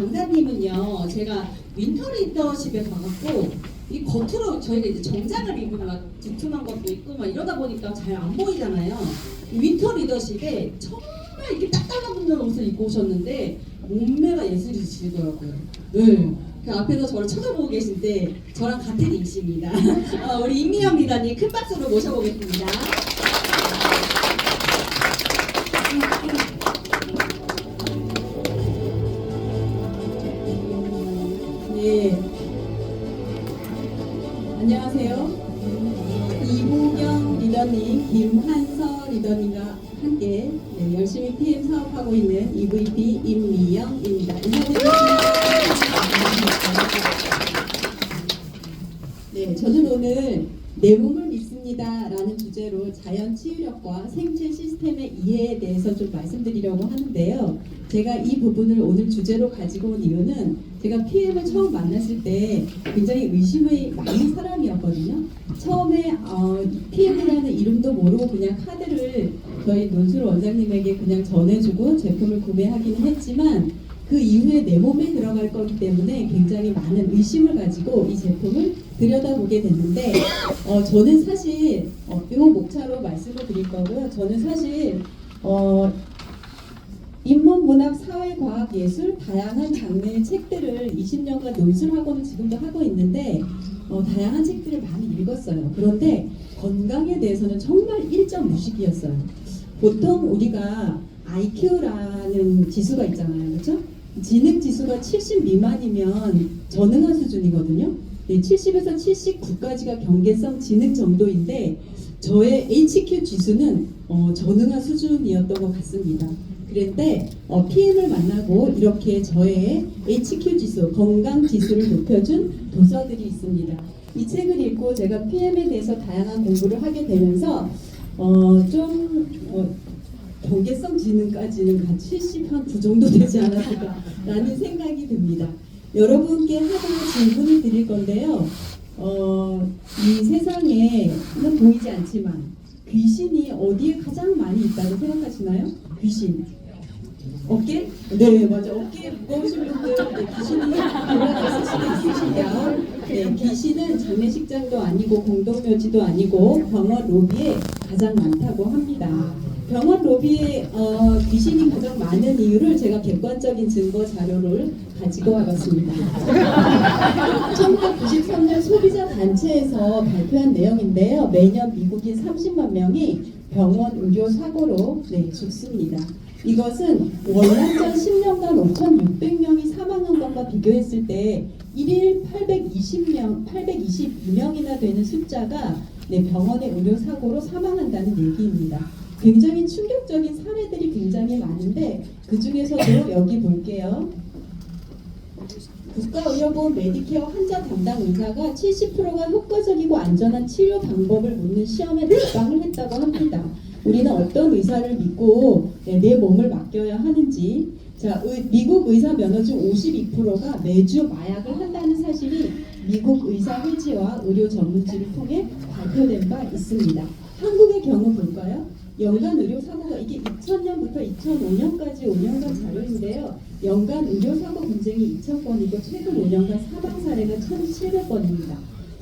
강사님은요, 제가 윈터 리더십에 가갖고 이 겉으로 저희가 이제 정장을 입으면 막 두툼한 것도 있고 막 이러다 보니까 잘 안 보이잖아요. 이 윈터 리더십에 정말 이렇게 딱 달라붙는 옷을 입고 오셨는데 몸매가 예술이시더라고요. 네. 그 앞에서 저를 쳐다보고 계신데 저랑 같은 인씨입니다. 우리 임미영 리더님 큰 박수로 모셔보겠습니다. 네. 안녕하세요. 이보경 리더님, 김한서 리더님과 함께 열심히 PM 사업하고 있는 EVP 임미영입니다. 인사드리겠습니다. 네, 저는 오늘 내 몸을 믿습니다 라는 주제로 자연 치유력과 생체 시스템의 이해에 대해서 좀 말씀드리려고 하는데요. 제가 이 부분을 오늘 주제로 가지고 온 이유는 제가 PM을 처음 만났을 때 굉장히 의심이 많은 사람이었거든요. 처음에 PM이라는 이름도 모르고 그냥 카드를 저희 논술 원장님에게 그냥 전해주고 제품을 구매하기는 했지만 그 이후에 내 몸에 들어갈 거기 때문에 굉장히 많은 의심을 가지고 이 제품을 들여다보게 됐는데 저는 사실 이거 목차로 말씀을 드릴 거고요. 저는 사실 인문문학, 사회과학, 예술 다양한 장르의 책들을 20년간 논술학원을 지금도 하고 있는데 다양한 책들을 많이 읽었어요. 그런데 건강에 대해서는 정말 1점 무식이었어요. 보통 우리가 IQ라는 지수가 있잖아요. 그렇죠? 지능 지수가 70 미만이면 전능한 수준이거든요. 70에서 79까지가 경계성 지능 정도인데 저의 HQ 지수는 전능한 수준이었던 것 같습니다. 그런데 PM을 만나고 이렇게 저의 HQ 지수, 건강 지수를 높여준 도서들이 있습니다. 이 책을 읽고 제가 PM에 대해서 다양한 공부를 하게 되면서 경계성 지능까지는 한 70, 한 9 정도 되지 않았을까라는 생각이 듭니다. 여러분께 하나 질문을 드릴 건데요. 이 세상에는 보이지 않지만 귀신이 어디에 가장 많이 있다고 생각하시나요? 귀신. 어깨? 네, 맞아. 어깨에 무거우신 분들 귀신이 올라가 있을 수도 있으시죠. 네, 귀신은 장례식장도 아니고 공동묘지도 아니고 병원 로비에 가장 많다고 합니다. 병원 로비에 귀신이 가장 많은 이유를 제가 객관적인 증거 자료를 가지고 와봤습니다. 1993년 소비자 단체에서 발표한 내용인데요. 매년 미국인 30만 명이 병원 의료 사고로 죽습니다. 이것은 월남전 10년간 5,600명이 사망한 것과 비교했을 때 1일 822명이나 되는 숫자가 병원의 의료 사고로 사망한다는 얘기입니다. 굉장히 충격적인 사례들이 굉장히 많은데 그 중에서도 여기 볼게요. 국가의료보험 메디케어 환자 담당 의사가 70%가 효과적이고 안전한 치료 방법을 묻는 시험에 낙방을 했다고 합니다. 우리는 어떤 의사를 믿고 내 몸을 맡겨야 하는지. 자, 미국 의사 면허 중 52%가 매주 마약을 한다는 사실이 미국 의사회지와 의료 전문지를 통해 발표된 바 있습니다. 한국의 경우 볼까요? 연간 의료사고가 이게 2000년부터 2005년까지 5년간 자료인데요. 연간 의료사고 분쟁이 2000건이고 최근 5년간 사망 사례가 1700건입니다.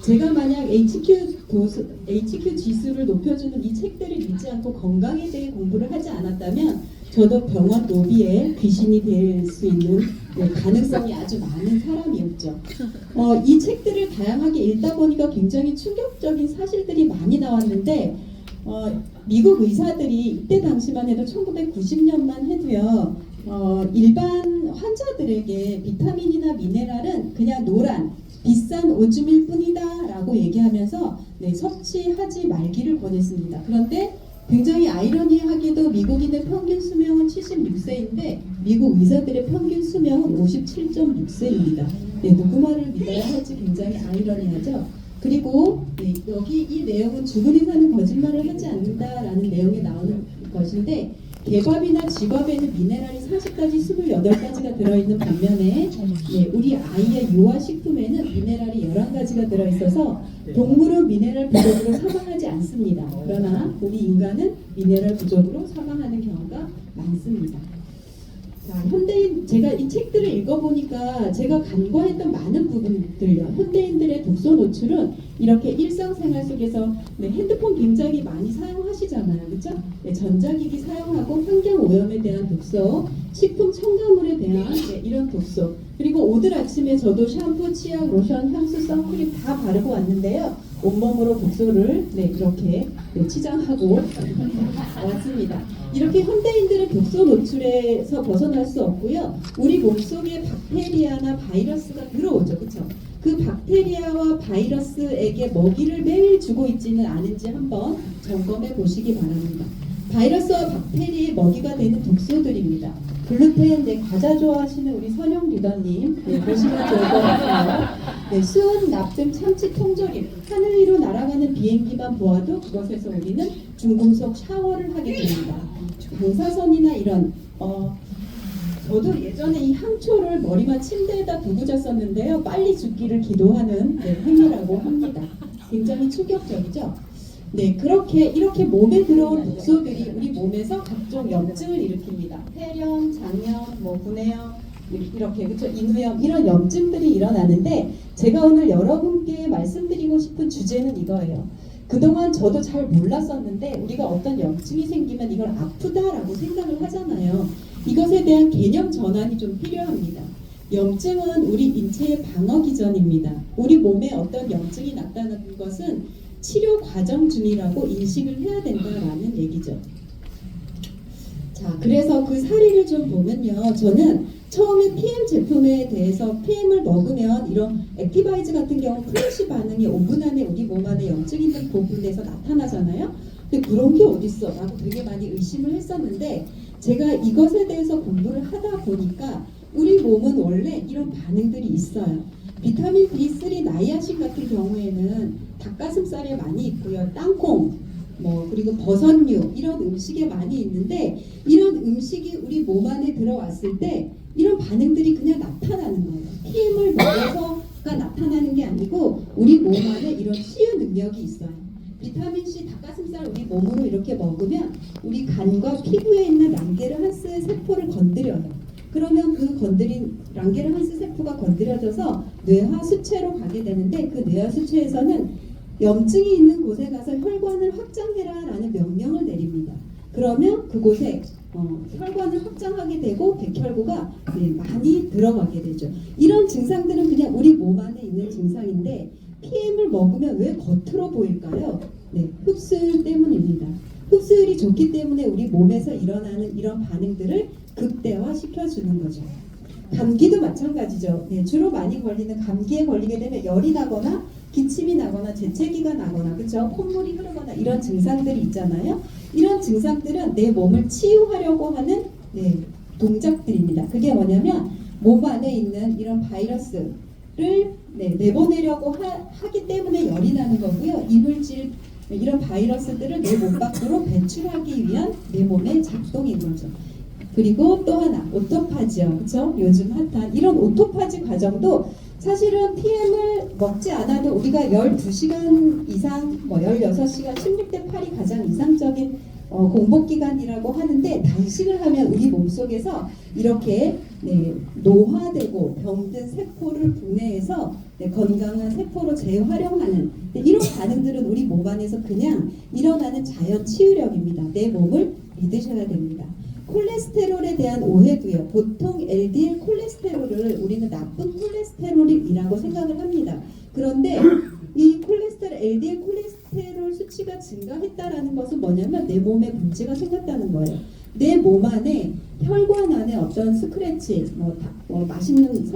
제가 만약 HQ 지수를 높여주는 이 책들을 읽지 않고 건강에 대해 공부를 하지 않았다면 저도 병원 로비에 귀신이 될 수 있는 가능성이 아주 많은 사람이었죠. 이 책들을 다양하게 읽다 보니까 굉장히 충격적인 사실들이 많이 나왔는데 미국 의사들이 이때 당시만 해도 1990년만 해도요 일반 환자들에게 비타민이나 미네랄은 그냥 노란 비싼 오줌일 뿐이다 라고 얘기하면서 섭취하지 말기를 권했습니다. 그런데 굉장히 아이러니하게도 미국인의 평균 수명은 76세인데 미국 의사들의 평균 수명은 57.6세입니다. 누구 말을 믿어야 할지 굉장히 아이러니하죠. 그리고 여기 이 내용은 죽은 의사는 거짓말을 하지 않는다라는 내용이 나오는 것인데 개밥이나 쥐밥에는 미네랄이 40가지, 28가지가 들어있는 반면에 우리 아이의 유아식품에는 미네랄이 11가지가 들어있어서 동물은 미네랄 부족으로 사망하지 않습니다. 그러나 우리 인간은 미네랄 부족으로 사망하는 경우가 많습니다. 자, 현대인 제가 이 책들을 읽어보니까 제가 간과했던 많은 부분들요. 현대인들의 독서 노출은 이렇게 일상생활 속에서 핸드폰 굉장히 많이 사용하시잖아요, 그렇죠? 전자기기 사용하고 환경 오염에 대한 독서, 식품 첨가물에 대한 이런 독서, 그리고 오늘 아침에 저도 샴푸, 치약, 로션, 향수, 선크림 다 바르고 왔는데요. 온몸으로 독서를 이렇게 치장하고 왔습니다. 이렇게 현대인들은 독서 노출에서 벗어날 수 없고요. 우리 몸속에 박테리아나 바이러스가 들어오죠. 그렇죠? 그 박테리아와 바이러스에게 먹이를 매일 주고 있지는 않은지 한번 점검해 보시기 바랍니다. 바이러스와 박테리아의 먹이가 되는 독소들입니다. 글루텐, 과자 좋아하시는 우리 선영 리더님 보시면 좋을 것 같아요. 수은, 납 등 참치, 통조림, 하늘 위로 날아가는 비행기만 보아도 그것에서 우리는 중금속 샤워를 하게 됩니다. 방사선이나 이런 저도 예전에 이 향초를 머리만 침대에다 두고 잤었는데요. 빨리 죽기를 기도하는 행위라고 합니다. 굉장히 충격적이죠. 이렇게 몸에 들어온 독소들이 우리 몸에서 각종 염증을 일으킵니다. 폐렴, 장염, 구내염, 이렇게 그렇죠? 인후염 이런 염증들이 일어나는데 제가 오늘 여러분께 말씀드리고 싶은 주제는 이거예요. 그동안 저도 잘 몰랐었는데 우리가 어떤 염증이 생기면 이걸 아프다라고 생각을 하잖아요. 이것에 대한 개념 전환이 좀 필요합니다. 염증은 우리 인체의 방어 기전입니다. 우리 몸에 어떤 염증이 나타나는 것은 치료 과정 중이라고 인식을 해야 된다라는 얘기죠. 자, 그래서 그 사례를 좀 보면요. 저는 처음에 PM 제품에 대해서 PM을 먹으면 이런 액티바이즈 같은 경우 플래시 반응이 5분 안에 우리 몸 안에 염증 있는 부분에서 나타나잖아요. 근데 그런 게 어딨어? 라고 되게 많이 의심을 했었는데 제가 이것에 대해서 공부를 하다 보니까 우리 몸은 원래 이런 반응들이 있어요. 비타민 B3 나이아신 같은 경우에는 닭가슴살에 많이 있고요. 땅콩, 그리고 버섯류 이런 음식에 많이 있는데 이런 음식이 우리 몸 안에 들어왔을 때 이런 반응들이 그냥 나타나는 거예요. PM을 먹어서가 나타나는 게 아니고 우리 몸 안에 이런 치유 능력이 있어요. 비타민C 닭가슴살 우리 몸으로 이렇게 먹으면 우리 간과 피부에 있는 랑게르한스 세포를 건드려요. 그러면 그 건드린 랑게르한스 세포가 건드려져서 뇌하 수체로 가게 되는데 그 뇌하 수체에서는 염증이 있는 곳에 가서 혈관을 확장해라 라는 명령을 내립니다. 그러면 그곳에 혈관을 확장하게 되고 백혈구가 많이 들어가게 되죠. 이런 증상들은 그냥 우리 몸 안에 있는 증상인데 PM을 먹으면 왜 겉으로 보일까요? 흡수율 때문입니다. 흡수율이 좋기 때문에 우리 몸에서 일어나는 이런 반응들을 극대화시켜주는 거죠. 감기도 마찬가지죠. 주로 많이 걸리는 감기에 걸리게 되면 열이 나거나 기침이 나거나 재채기가 나거나 그렇죠? 콧물이 흐르거나 이런 증상들이 있잖아요. 이런 증상들은 내 몸을 치유하려고 하는 동작들입니다. 그게 뭐냐면 몸 안에 있는 이런 바이러스를 내보내려고 하기 때문에 열이 나는 거고요. 이물질 이런 바이러스들을 내 몸 밖으로 배출하기 위한 내 몸의 작동인 거죠. 그리고 또 하나 오토파지요. 그렇죠? 요즘 핫한 이런 오토파지 과정도 사실은 PM을 먹지 않아도 우리가 12시간 이상 16시간 16대 8이 가장 이상적인 공복기간이라고 하는데 단식을 하면 우리 몸속에서 이렇게 노화되고 병든 세포를 분해해서 건강한 세포로 재활용하는 이런 반응들은 우리 몸 안에서 그냥 일어나는 자연 치유력입니다. 내 몸을 믿으셔야 됩니다. 콜레스테롤에 대한 오해도요. 보통 LDL 콜레스테롤을 우리는 나쁜 콜레스테롤이라고 생각을 합니다. 그런데 이 LDL 콜레스테롤 수치가 증가했다라는 것은 뭐냐면 내 몸에 문제가 생겼다는 거예요. 내 몸 안에 혈관 안에 어떤 스크래치, 맛있는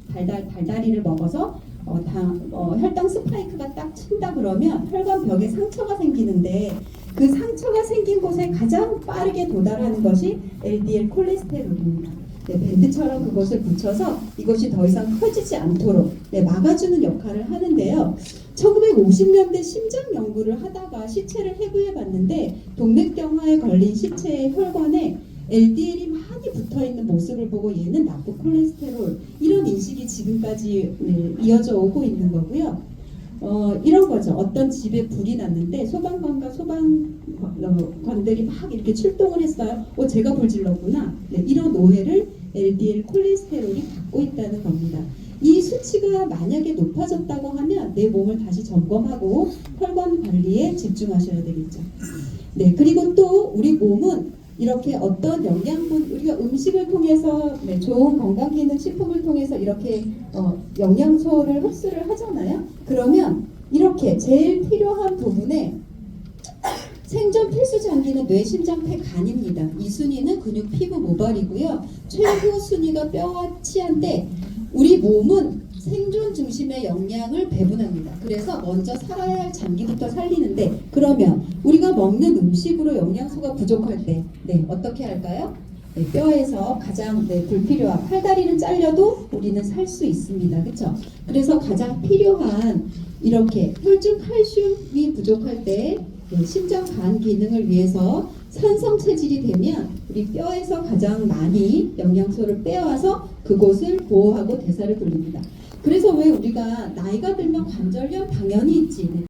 달달이를 먹어서 혈당 스파이크가 딱 친다 그러면 혈관 벽에 상처가 생기는데 그 상처가 생긴 곳에 가장 빠르게 도달하는 것이 LDL 콜레스테롤입니다. 밴드처럼 그것을 붙여서 이것이 더 이상 커지지 않도록 막아주는 역할을 하는데요. 1950년대 심장 연구를 하다가 시체를 해부해 봤는데 동맥경화에 걸린 시체의 혈관에 LDL이 많이 붙어있는 모습을 보고 얘는 나쁜 콜레스테롤 이런 인식이 지금까지 이어져 오고 있는 거고요. 이런 거죠. 어떤 집에 불이 났는데 소방관과 소방관들이 막 이렇게 출동을 했어요. 제가 불 질렀구나. 네, 이런 오해를 LDL 콜레스테롤이 갖고 있다는 겁니다. 이 수치가 만약에 높아졌다고 하면 내 몸을 다시 점검하고 혈관 관리에 집중하셔야 되겠죠. 네, 그리고 또 우리 몸은 이렇게 어떤 영양분, 우리가 음식을 통해서 좋은 건강기능 식품을 통해서 이렇게 영양소를 흡수를 하잖아요. 그러면 이렇게 제일 필요한 부분에 생존 필수 장기는 뇌, 심장, 폐, 간입니다. 이 순위는 근육, 피부, 모발이고요. 최고 순위가 뼈와 치아인데 우리 몸은 생존 중심의 영양을 배분합니다. 그래서 먼저 살아야 할 장기부터 살리는데 그러면 우리가 먹는 음식으로 영양소가 부족할 때 어떻게 할까요? 뼈에서 가장 불필요한 팔다리는 잘려도 우리는 살 수 있습니다. 그렇죠? 그래서 가장 필요한 이렇게 혈중 칼슘이 부족할 때 심장 간 기능을 위해서 산성 체질이 되면 우리 뼈에서 가장 많이 영양소를 빼와서 그곳을 보호하고 대사를 돌립니다. 그래서 왜 우리가 나이가 들면 관절염 당연히 있지.